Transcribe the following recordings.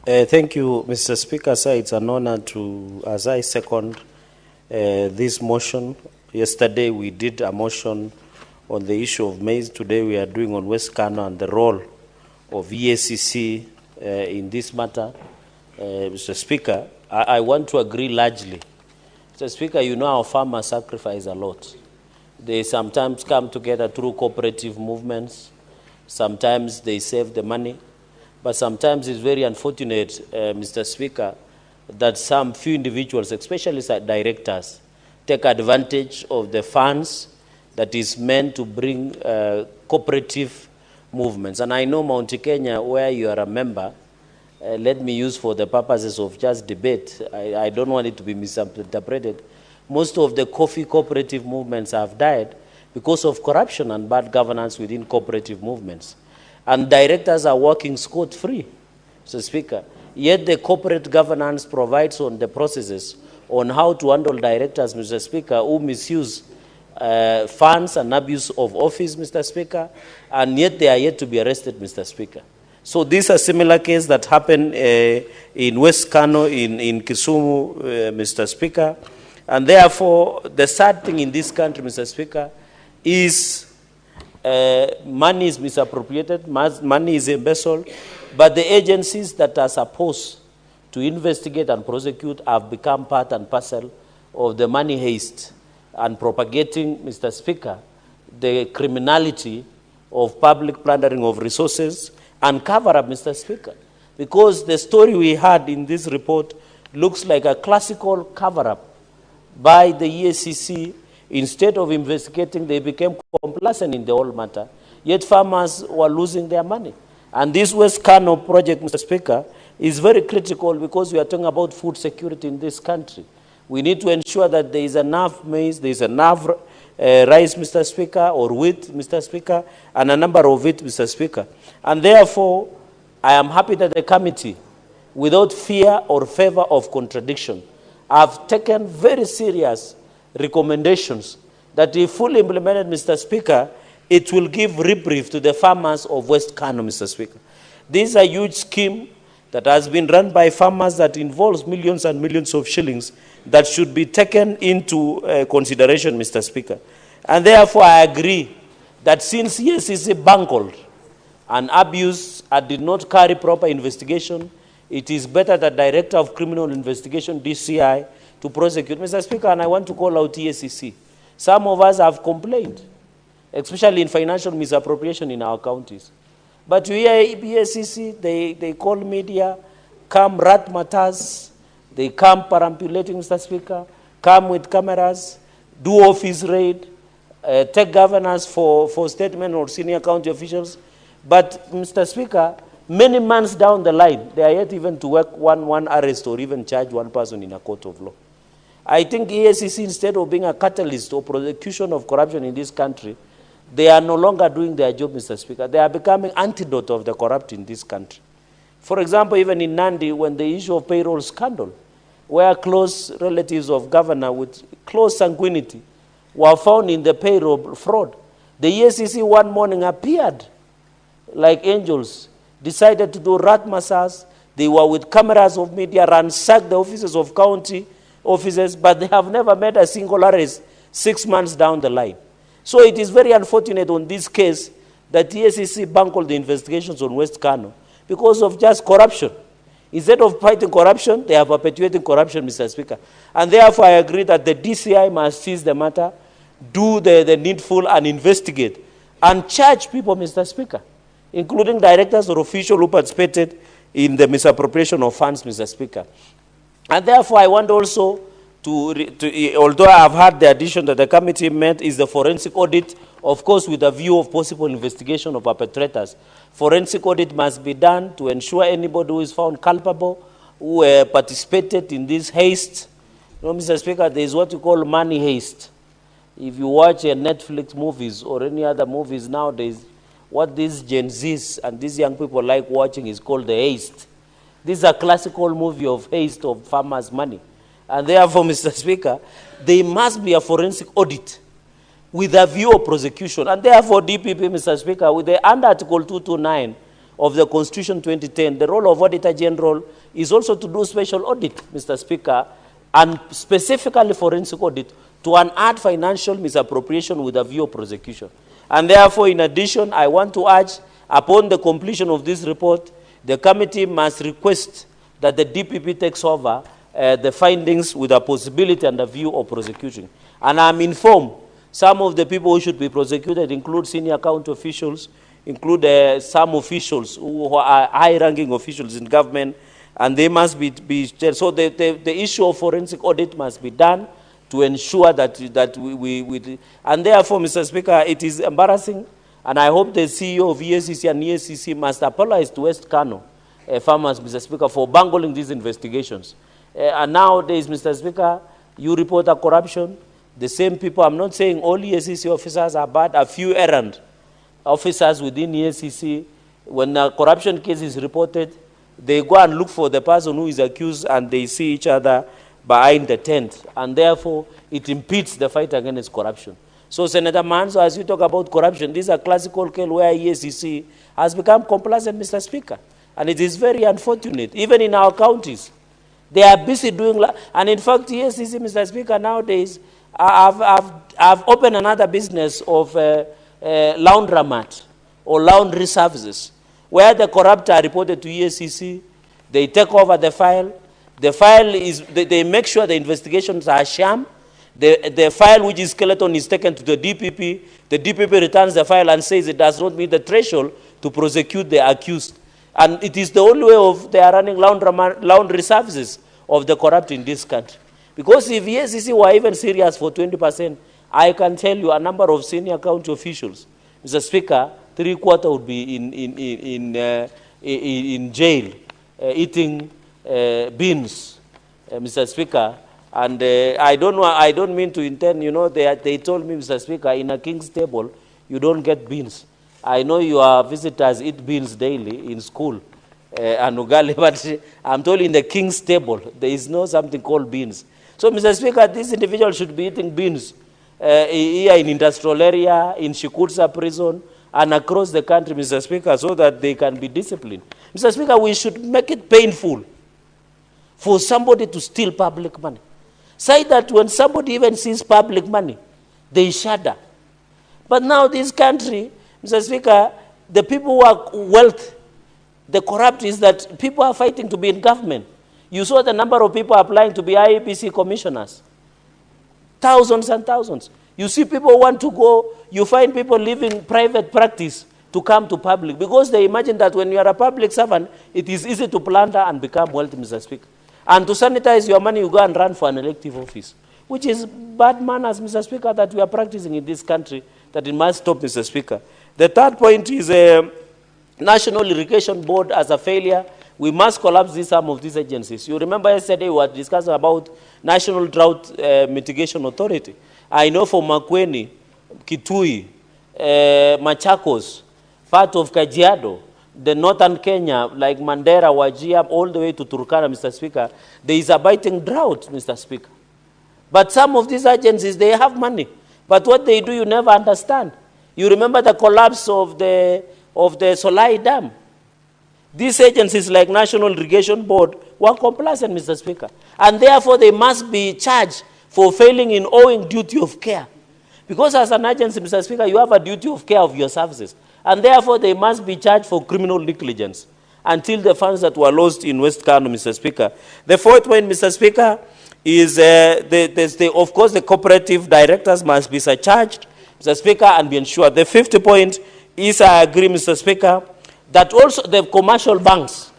Thank you, Mr. Speaker. Sir, it's an honor as I second this motion. Yesterday we did a motion on the issue of maize. Today we are doing on West Kano and the role of EACC in this matter. Mr. Speaker, I want to agree largely. Mr. Speaker, you know our farmers sacrifice a lot. They sometimes come together through cooperative movements. Sometimes they save the money. But sometimes it's very unfortunate, Mr. Speaker, that some few individuals, especially directors, take advantage of the funds that is meant to bring cooperative movements. And I know Mount Kenya, where you are a member, let me use for the purposes of just debate, I don't want it to be misinterpreted. Most of the coffee cooperative movements have died because of corruption and bad governance within cooperative movements. And directors are working scot-free, Mr. Speaker. Yet the corporate governance provides on the processes on how to handle directors, Mr. Speaker, who misuse funds and abuse of office, Mr. Speaker, and yet they are yet to be arrested, Mr. Speaker. So this is a similar case that happened in West Kano, in Kisumu, Mr. Speaker. And therefore, the sad thing in this country, Mr. Speaker, is money is misappropriated, money is embezzled, but the agencies that are supposed to investigate and prosecute have become part and parcel of the money heist and propagating, Mr. Speaker, the criminality of public plundering of resources and cover-up, Mr. Speaker. Because the story we had in this report looks like a classical cover-up by the EACC. Instead of investigating, they became complacent in the whole matter. Yet farmers were losing their money. And this West Kano project, Mr. Speaker, is very critical because we are talking about food security in this country. We need to ensure that there is enough maize, there is enough rice, Mr. Speaker, or wheat, Mr. Speaker, and a number of it, Mr. Speaker. And therefore, I am happy that the committee, without fear or favor of contradiction, have taken very serious recommendations that if fully implemented, Mr. Speaker, it will give reprieve to the farmers of West Kano, Mr. Speaker. This is a huge scheme that has been run by farmers that involves millions and millions of shillings that should be taken into consideration, Mr. Speaker. And therefore, I agree that since EACC bungled and abused and did not carry proper investigation, it is better that Director of Criminal Investigation, DCI, to prosecute. Mr. Speaker, and I want to call out EACC. Some of us have complained, especially in financial misappropriation in our counties. But we hear EACC, they call media, come rat matters, they come perambulating, Mr. Speaker, come with cameras, do office raid, take governors for statement or senior county officials. But, Mr. Speaker, many months down the line, they are yet even to work one arrest or even charge one person in a court of law. I think EACC, instead of being a catalyst or prosecution of corruption in this country, they are no longer doing their job, Mr. Speaker. They are becoming antidote of the corrupt in this country. For example, even in Nandi, when the issue of payroll scandal, where close relatives of governor with close sanguinity were found in the payroll fraud, the EACC one morning appeared like angels, decided to do rat massage. They were with cameras of media, ransacked the offices of county offices, but they have never made a single arrest 6 months down the line. So it is very unfortunate on this case that EACC bungled the investigations on West Kano because of just corruption. Instead of fighting corruption, they are perpetuating corruption, Mr. Speaker. And therefore, I agree that the DCI must seize the matter, do the needful and investigate, and charge people, Mr. Speaker, including directors or officials who participated in the misappropriation of funds, Mr. Speaker. And therefore, I want also to although I have had the addition that the committee met, is the forensic audit, of course, with a view of possible investigation of perpetrators. Forensic audit must be done to ensure anybody who is found culpable, who participated in this haste. You know, Mr. Speaker, there is what you call money haste. If you watch Netflix movies or any other movies nowadays, what these Gen Zs and these young people like watching is called the haste. This is a classical movie of haste of farmers' money. And therefore, Mr. Speaker, there must be a forensic audit with a view of prosecution. And therefore, DPP, Mr. Speaker, with the under Article 229 of the Constitution 2010, the role of Auditor General is also to do special audit, Mr. Speaker, and specifically forensic audit to unearth financial misappropriation with a view of prosecution. And therefore, in addition, I want to urge, upon the completion of this report, the committee must request that the DPP takes over the findings with a possibility and a view of prosecuting. And I'm informed some of the people who should be prosecuted include senior county officials, include some officials who are high-ranking officials in government, and they must be so the issue of forensic audit must be done to ensure that we and therefore, Mr. Speaker, it is embarrassing, and I hope the CEO of EACC and EACC must apologize to West Kano farmers, Mr. Speaker, for bungling these investigations. And nowadays, Mr. Speaker, you report a corruption. The same people, I'm not saying all EACC officers are bad, a few errant officers within EACC, when a corruption case is reported, they go and look for the person who is accused and they see each other behind the tent. And therefore, it impedes the fight against corruption. So, Senator Manzo, as you talk about corruption, this is a classical case where EACC has become complacent, Mr. Speaker. And it is very unfortunate. Even in our counties, they are busy doing, and in fact, EACC, Mr. Speaker, nowadays, I've opened another business of laundromat or laundry services, where the corrupt are reported to EACC, they take over the file. The file is, they make sure the investigations are sham. The file which is skeleton is taken to the DPP returns the file and says it does not meet the threshold to prosecute the accused. And it is the only way of they are running laundry services of the corrupt in this country. Because if EACC were even serious for 20%, I can tell you a number of senior county officials, Mr. Speaker, 3/4 would be in jail, eating beans, Mr. Speaker. And I don't mean to intend, you know, they told me, Mr. Speaker, in a king's table, you don't get beans. I know your visitors eat beans daily in school, and ugali, but I'm told in the king's table, there is no something called beans. So, Mr. Speaker, this individual should be eating beans here in industrial area, in Shikutsa prison, and across the country, Mr. Speaker, so that they can be disciplined. Mr. Speaker, we should make it painful for somebody to steal public money. Say that when somebody even sees public money, they shudder. But now this country, Mr. Speaker, the people who are wealth, the corrupt is that people are fighting to be in government. You saw the number of people applying to be IEBC commissioners. Thousands and thousands. You see people want to go, you find people leaving private practice to come to public because they imagine that when you are a public servant, it is easy to plunder and become wealthy, Mr. Speaker. And to sanitize your money, you go and run for an elective office, which is bad manners, Mr. Speaker, that we are practicing in this country, that it must stop, Mr. Speaker. The third point is National Irrigation Board as a failure. We must collapse some of these agencies. You remember yesterday we were discussing about National Drought Mitigation Authority. I know for makwiny, Kitui, Machakos, part of Kajiado, the northern Kenya, like Mandera, Wajir, all the way to Turkana, Mr. Speaker, there is a biting drought, Mr. Speaker. But some of these agencies, they have money. But what they do, you never understand. You remember the collapse of the Solai Dam. These agencies like National Irrigation Board were complacent, Mr. Speaker. And therefore, they must be charged for failing in owing duty of care. Because as an agency, Mr. Speaker, you have a duty of care of your services. And therefore, they must be charged for criminal negligence until the funds that were lost in West Kano, Mr. Speaker. The fourth point, Mr. Speaker, is, of course, the cooperative directors must be surcharged, Mr. Speaker, and be ensured. The fifth point is, I agree, Mr. Speaker, that also the commercial banks,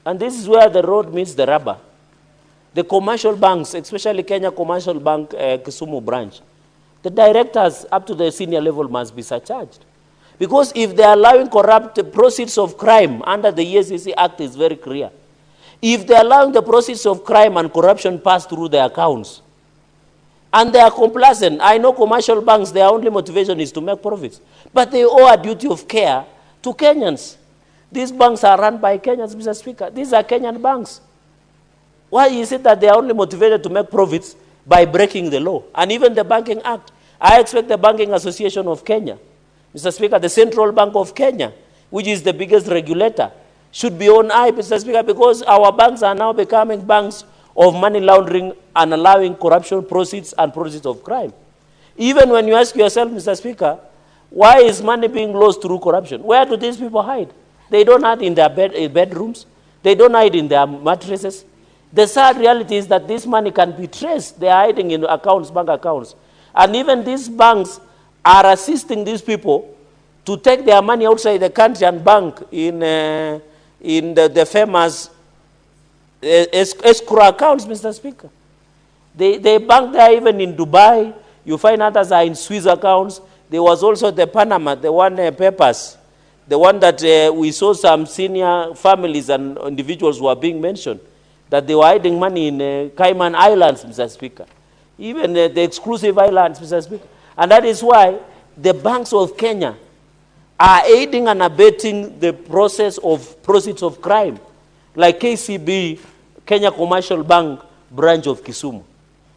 and this is where the road meets the rubber, the commercial banks, especially Kenya Commercial Bank, Kisumu branch, the directors up to the senior level must be surcharged. Because if they are allowing corrupt proceeds of crime under the EACC Act is very clear. If they are allowing the proceeds of crime and corruption pass through their accounts, and they are complacent, I know commercial banks, their only motivation is to make profits. But they owe a duty of care to Kenyans. These banks are run by Kenyans, Mr. Speaker. These are Kenyan banks. Why is it that they are only motivated to make profits by breaking the law? And even the Banking Act. I expect the Banking Association of Kenya, Mr. Speaker, the Central Bank of Kenya, which is the biggest regulator, should be on eye, Mr. Speaker, because our banks are now becoming banks of money laundering and allowing corruption proceeds and proceeds of crime. Even when you ask yourself, Mr. Speaker, why is money being lost through corruption? Where do these people hide? They don't hide in their bedrooms. They don't hide in their mattresses. The sad reality is that this money can be traced. They are hiding in accounts, bank accounts. And even these banks are assisting these people to take their money outside the country and bank in the famous escrow accounts, Mr. Speaker. They bank there even in Dubai. You find others are in Swiss accounts. There was also the Panama, the one papers, the one that we saw some senior families and individuals who are being mentioned, that they were hiding money in Cayman Islands, Mr. Speaker. Even the exclusive islands, Mr. Speaker. And that is why the banks of Kenya are aiding and abetting the process of proceeds of crime, like KCB, Kenya Commercial Bank branch of Kisumu.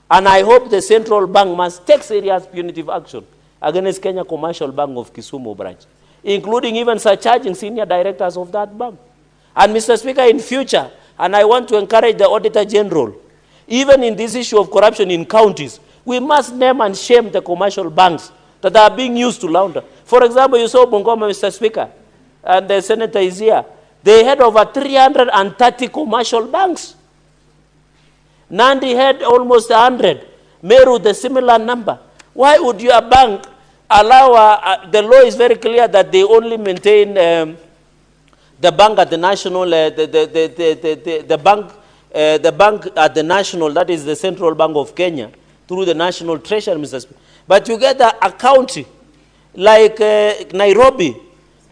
And I hope the central bank must take serious punitive action against Kenya Commercial Bank of Kisumu branch, including even surcharging senior directors of that bank. And Mr. Speaker, in future, and I want to encourage the Auditor General, even in this issue of corruption in counties, we must name and shame the commercial banks that are being used to launder. For example, you saw Bungoma, Mr. Speaker, and the senator is here. They had over 330 commercial banks. Nandi had almost 100. Meru, the similar number. Why would your bank allow, the law is very clear that they only maintain the bank at the national, the bank at the national, that is the Central Bank of Kenya, through the National Treasury, Mr. Speaker. But you get a county like Nairobi,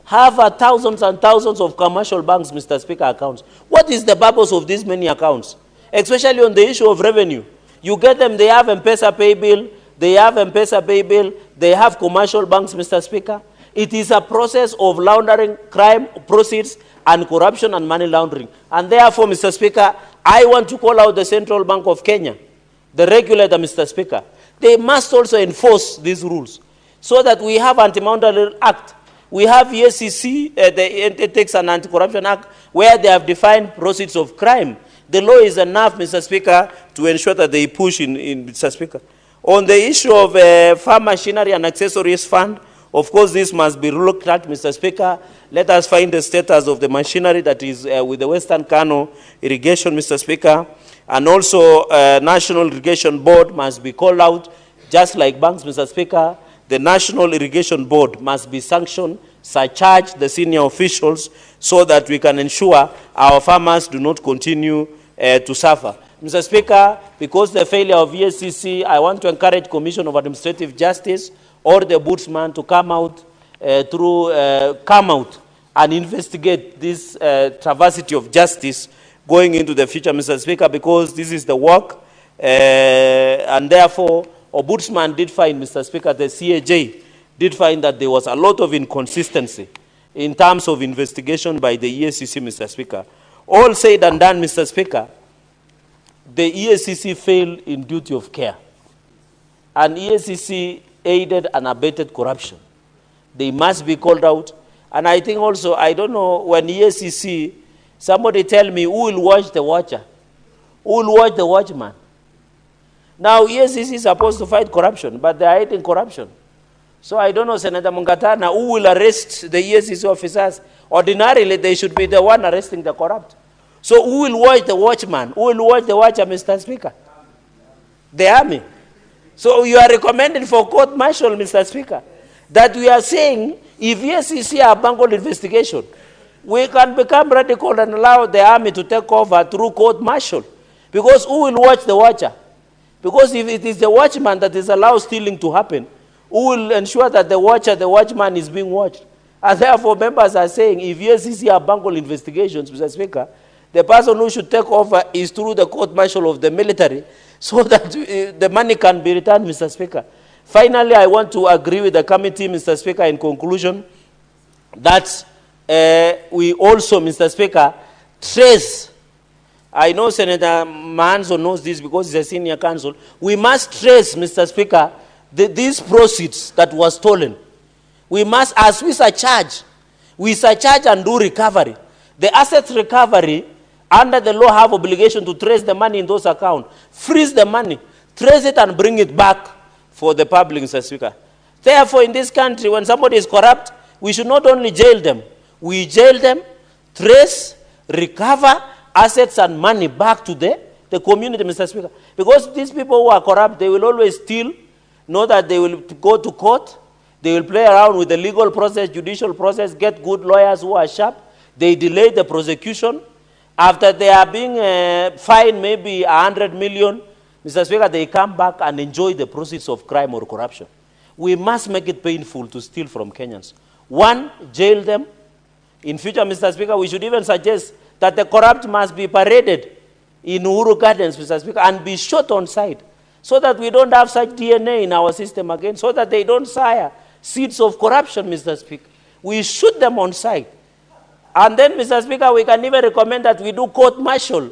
have thousands and thousands of commercial banks, Mr. Speaker, accounts. What is the purpose of these many accounts? Especially on the issue of revenue. You get them, they have M-Pesa pay bill, they have M-Pesa pay bill, they have commercial banks, Mr. Speaker. It is a process of laundering crime proceeds and corruption and money laundering. And therefore, Mr. Speaker, I want to call out the Central Bank of Kenya, the regulator, Mr. Speaker. They must also enforce these rules so that we have Anti-Money Laundering Act. We have EACC, the Ethics and Anti-Corruption Act, where they have defined proceeds of crime. The law is enough, Mr. Speaker, to ensure that they push in Mr. Speaker. On the issue of farm machinery and accessories fund, of course, this must be looked at, Mr. Speaker. Let us find the status of the machinery that is with the Western Kano irrigation, Mr. Speaker. And also, National Irrigation Board must be called out, just like banks, Mr. Speaker. The National Irrigation Board must be sanctioned, surcharge the senior officials so that we can ensure our farmers do not continue to suffer. Mr. Speaker, because the failure of EACC, I want to encourage Commission of Administrative Justice or the Ombudsman to come out and investigate this travesty of justice going into the future, Mr. Speaker, because this is the work, and therefore, Ombudsman did find, Mr. Speaker, the CAJ did find that there was a lot of inconsistency in terms of investigation by the EACC, Mr. Speaker. All said and done, Mr. Speaker, the EACC failed in duty of care. And EACC aided and abetted corruption. They must be called out. And I think also, I don't know, when EACC, somebody tell me, who will watch the watcher? Who will watch the watchman? Now, EACC is supposed to fight corruption, but they are hiding corruption. So I don't know, Senator Mungatana, who will arrest the EACC officers? Ordinarily, they should be the one arresting the corrupt. So who will watch the watchman? Who will watch the watcher, Mr. Speaker? The army. So you are recommending for court-martial, Mr. Speaker, that we are saying if EACC are bungled investigation, we can become radical and allow the army to take over through court-martial. Because who will watch the watcher? Because if it is the watchman that is allowed stealing to happen, who will ensure that the watchman is being watched? And therefore, members are saying, if EACC are bungled investigations, Mr. Speaker, the person who should take over is through the court-martial of the military, so that the money can be returned, Mr. Speaker. Finally, I want to agree with the committee, Mr. Speaker, in conclusion, that we also, Mr. Speaker, trace. I know Senator Manzo knows this because he's a senior counsel. We must trace, Mr. Speaker, these proceeds that were stolen. We must, as we surcharge, We surcharge and do recovery. The assets recovery, under the law, have obligation to trace the money in those accounts, freeze the money, trace it and bring it back for the public, Mr. Speaker. Therefore, in this country, when somebody is corrupt, we should not only jail them, we jail them, trace, recover assets and money back to the community, Mr. Speaker. Because these people who are corrupt, they will always steal, know that they will go to court, they will play around with the legal process, judicial process, get good lawyers who are sharp, they delay the prosecution. After they are being fined maybe 100 million, Mr. Speaker, they come back and enjoy the proceeds of crime or corruption. We must make it painful to steal from Kenyans. One, jail them. In future, Mr. Speaker, we should even suggest that the corrupt must be paraded in Uhuru Gardens, Mr. Speaker, and be shot on sight, so that we don't have such DNA in our system again, so that they don't sire seeds of corruption, Mr. Speaker. We shoot them on sight. And then, Mr. Speaker, we can even recommend that we do court-martial,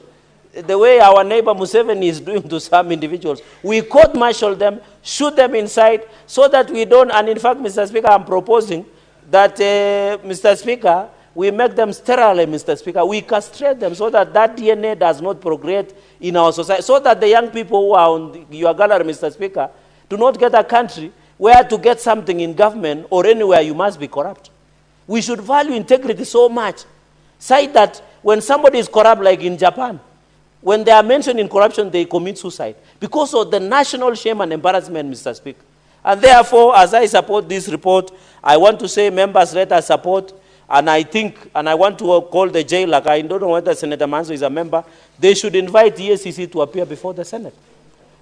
the way our neighbor Museveni is doing to some individuals. We court-martial them, shoot them inside, so that we don't, and in fact, Mr. Speaker, I'm proposing that, Mr. Speaker, we make them sterile, Mr. Speaker. We castrate them so that that DNA does not progress in our society, so that the young people who are on your gallery, Mr. Speaker, do not get a country where to get something in government or anywhere you must be corrupt. We should value integrity so much, say that when somebody is corrupt, like in Japan, when they are mentioned in corruption, they commit suicide because of the national shame and embarrassment, Mr. Speaker. And therefore, as I support this report, I want to say members, let us support. And I think, and I want to call the jail, like I don't know whether Senator Manzo is a member, they should invite the EACC to appear before the Senate.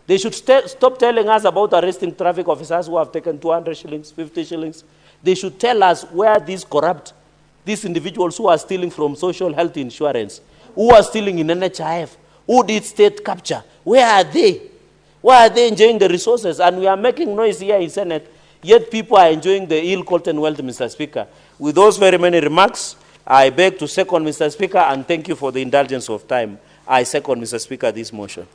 They should stop telling us about arresting traffic officers who have taken 200 shillings, 50 shillings. They should tell us where these corrupt, these individuals who are stealing from social health insurance, who are stealing in NHIF, who did state capture, where are they? Why are they enjoying the resources? And we are making noise here in Senate, yet people are enjoying the ill-gotten wealth, Mr. Speaker. With those very many remarks, I beg to second, Mr. Speaker, and thank you for the indulgence of time. I second, Mr. Speaker, this motion.